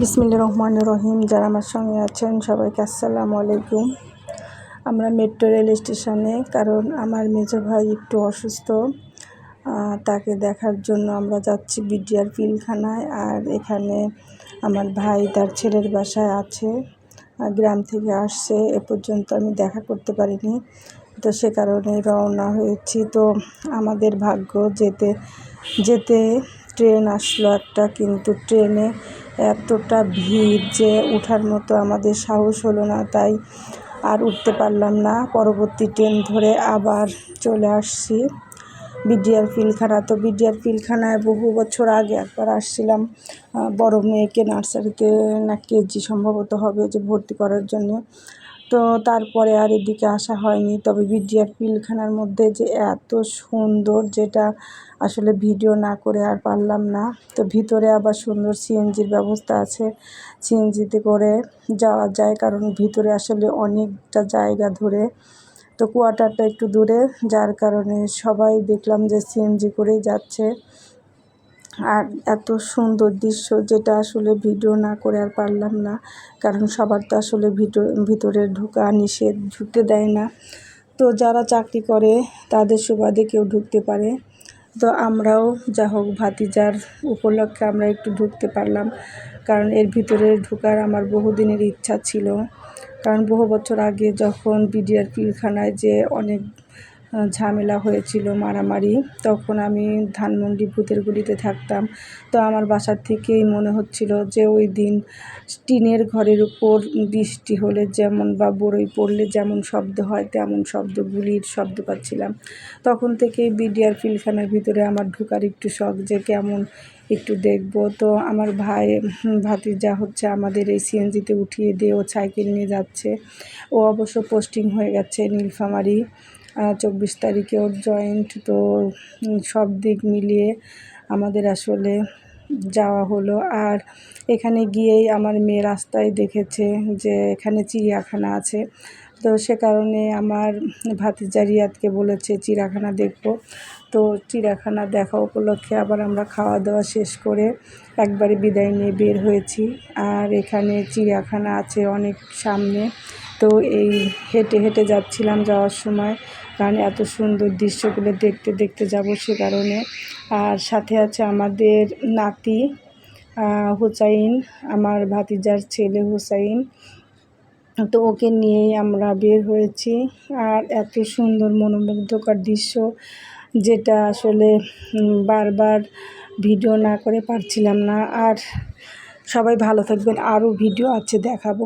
বিসমিল্লাহির রহমানির রহিম। যারা আমার সঙ্গে আছেন সবাইকে আসসালামু আলাইকুম। আমরা মেট্রো রেল স্টেশনে, কারণ আমার মেজো ভাই একটু অসুস্থ, তাকে দেখার জন্য আমরা যাচ্ছি বিডিআর পিলখানায়। আর এখানে আমার ভাই তার ছেলের বাসায় আছে, গ্রাম থেকে আসছে, এ পর্যন্ত আমি দেখা করতে পারিনি, তো সে কারণে রওনা হয়েছি। তো আমাদের ভাগ্য, যেতে যেতে ট্রেন আসলো একটা, কিন্তু ট্রেনে এতটা ভিড় যে ওঠার মতো আমাদের সাহস হলো না, তাই আর উঠতে পারলাম না। পরবর্তী ট্রেন ধরে আবার চলে আসছি বিডিআর পিলখানা। তো বিডিআর পিলখানায় বহু বছর আগে একবার আসছিলাম, বড় মেয়েকে নার্সারিতে না কেজি সম্ভবত হবে যে ভর্তি করার জন্য। তো তারপরে আর এদিকে আসা হয়নি। তবে বিডিআর পিলখানার মধ্যে যে এত সুন্দর, যেটা আসলে ভিডিও না করে আর পারলাম না। তো ভিতরে আবার সুন্দর সিএনজির ব্যবস্থা আছে, সিএনজিতে করে যাওয়া যায়, কারণ ভিতরে আসলে অনেকটা জায়গা ধরে, তো কোয়ার্টারটা একটু দূরে, যার কারণে সবাই দেখলাম যে সিএনজি করেই যাচ্ছে। আর এত সুন্দর দৃশ্য, যেটা আসলে ভিডিও না করে আর পারলাম না, কারণ সবার তো আসলে ভিতরে ঢোকা নিষেধ, ঢুকতে দেয় না। তো যারা চাকরি করে তাদের সুবাদে কেউ ঢুকতে পারে। তো আমরাও যা হোক ভাতিজার উপলক্ষে আমরা একটু ঢুকতে পারলাম, কারণ এর ভিতরে ঢোকার আমার বহুদিনের ইচ্ছা ছিল। কারণ বহু বছর আগে যখন বিডিআর পিলখানায় যে অনেক ঝামেলা হয়েছিল, মারামারি, তখন আমি ধানমন্ডি ভূতের গুলিতে থাকতাম। তো আমার বাসার থেকেই মনে হচ্ছিল যে ওই দিন টিনের ঘরের উপর বৃষ্টি হলে যেমন, বা বরই পড়লে যেমন শব্দ হয়, তেমন শব্দ, গুলির শব্দ পাচ্ছিলাম। তখন থেকেই বিডিআর পিলখানার ভিতরে আমার ঢোকার একটু শখ, যে কেমন একটু দেখব। তো আমার ভাতিজা হচ্ছে আমাদের এই সিএনজিতে উঠিয়ে দিয়ে ও সাইকেল নিয়ে যাচ্ছে। ও অবশ্য পোস্টিং হয়ে গেছে নীলফামারী, 24 তারিখে ওর জয়েন্ট। তো সব দিক মিলিয়ে আমাদের আসলে যাওয়া হলো। আর এখানে গিয়েই আমার মেয়ে রাস্তায় দেখেছে যে এখানে চিড়িয়াখানা আছে, তো সে কারণে আমার ভাতিজা রিয়াদকে বলেছে চিড়িয়াখানা দেখব। তো চিড়িয়াখানা দেখা উপলক্ষে আবার আমরা খাওয়া দাওয়া শেষ করে একবারে বিদায় নিয়ে বের হয়েছি। আর এখানে চিড়িয়াখানা আছে অনেক সামনে, তো এই হেঁটে হেঁটে যাচ্ছিলাম যাওয়ার সময়, কারণ এত সুন্দর দৃশ্যগুলো দেখতে দেখতে যাব, সে কারণে। আর সাথে আছে আমাদের নাতি হুসাইন, আমার ভাতিজার ছেলে হুসাইন, তো ওকে নিয়েই আমরা বের হয়েছি। আর এত সুন্দর মনোমুগ্ধকর দৃশ্য, যেটা আসলে বারবার ভিডিও না করে পারছিলাম না। আর সবাই ভালো থাকবেন, আরও ভিডিও আছে দেখাবো।